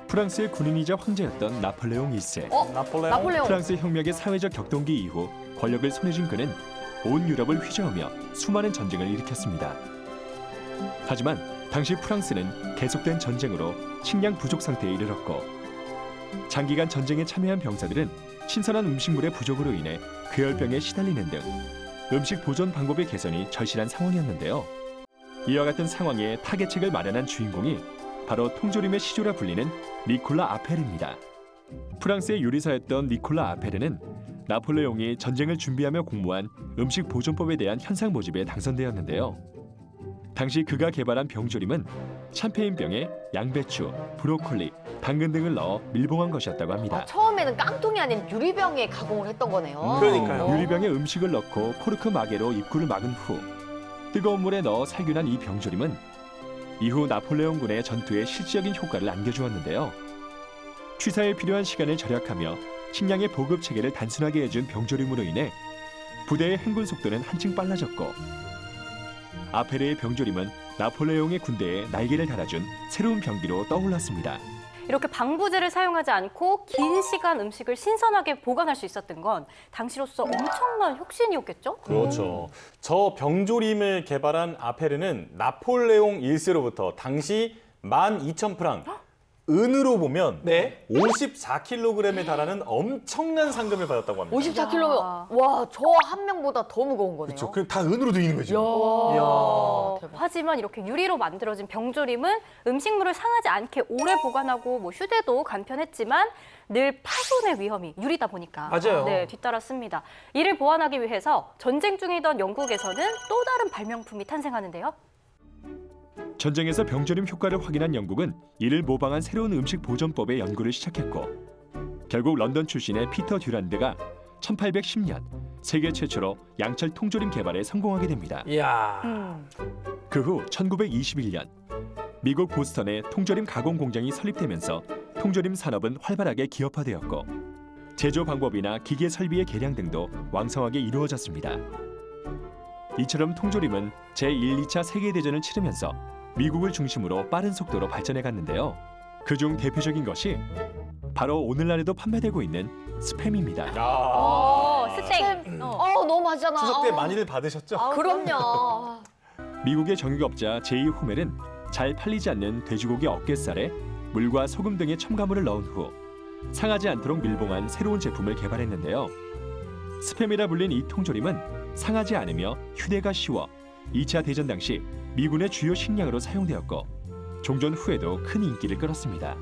프랑스의 군인이자 황제였던 나폴레옹 1세. 나폴레옹. 프랑스 혁명의 사회적 격동기 이후 권력을 손에 쥔 그는 온 유럽을 휘저으며 수많은 전쟁을 일으켰습니다. 하지만 당시 프랑스는 계속된 전쟁으로 식량 부족 상태에 이르렀고 장기간 전쟁에 참여한 병사들은 신선한 음식물의 부족으로 인해 괴열병에 시달리는 등 음식 보존 방법의 개선이 절실한 상황이었는데요. 이와 같은 상황에 타개책을 마련한 주인공이 바로 통조림의 시조라 불리는 니콜라 아페르입니다. 프랑스의 요리사였던 니콜라 아페르는 나폴레옹이 전쟁을 준비하며 공모한 음식 보존법에 대한 현상 모집에 당선되었는데요. 당시 그가 개발한 병조림은 샴페인병에 양배추, 브로콜리, 당근 등을 넣어 밀봉한 것이었다고 합니다. 처음에는 깡통이 아닌 유리병에 가공을 했던 거네요. 그러니까요. 유리병에 음식을 넣고 코르크 마개로 입구를 막은 후 뜨거운 물에 넣어 살균한 이 병조림은 이후 나폴레옹군의 전투에 실질적인 효과를 안겨주었는데요. 취사에 필요한 시간을 절약하며 식량의 보급 체계를 단순하게 해준 병조림으로 인해 부대의 행군 속도는 한층 빨라졌고 아페르의 병조림은 나폴레옹의 군대에 날개를 달아준 새로운 병기로 떠올랐습니다. 이렇게 방부제를 사용하지 않고 긴 시간 음식을 신선하게 보관할 수 있었던 건 당시로서 엄청난 혁신이었겠죠? 그렇죠. 저 병조림을 개발한 아페르는 나폴레옹 1세로부터 당시 12,000프랑, 은으로 보면 네. 54kg에 달하는 엄청난 상금을 받았다고 합니다. 54kg면 야. 와, 저 한 명보다 더 무거운 거네요. 그렇죠. 그럼 다 은으로 되어 있는 거죠. 대박. 하지만 이렇게 유리로 만들어진 병조림은 음식물을 상하지 않게 오래 보관하고 휴대도 간편했지만 늘 파손의 위험이 유리다 보니까 맞아요. 네, 뒤따랐습니다. 이를 보완하기 위해서 전쟁 중이던 영국에서는 또 다른 발명품이 탄생하는데요. 전쟁에서 병조림 효과를 확인한 영국은 이를 모방한 새로운 음식 보존법의 연구를 시작했고 결국 런던 출신의 피터 듀란드가 1810년 세계 최초로 양철 통조림 개발에 성공하게 됩니다. 이야. 그 후 1921년 미국 보스턴에 통조림 가공 공장이 설립되면서 통조림 산업은 활발하게 기업화되었고 제조 방법이나 기계 설비의 개량 등도 왕성하게 이루어졌습니다. 이처럼 통조림은 제1, 2차 세계대전을 치르면서 미국을 중심으로 빠른 속도로 발전해 갔는데요. 그중 대표적인 것이 바로 오늘날에도 판매되고 있는 스팸입니다. 스테이크. 너무 맛있잖아. 추석 때 많이들 받으셨죠? 그럼요. 미국의 정육업자 제이 호멜은 잘 팔리지 않는 돼지고기 어깨살에 물과 소금 등의 첨가물을 넣은 후 상하지 않도록 밀봉한 새로운 제품을 개발했는데요. 스팸이라 불린 이 통조림은 상하지 않으며 휴대가 쉬워 2차 대전 당시 미군의 주요 식량으로 사용되었고 종전 후에도 큰 인기를 끌었습니다.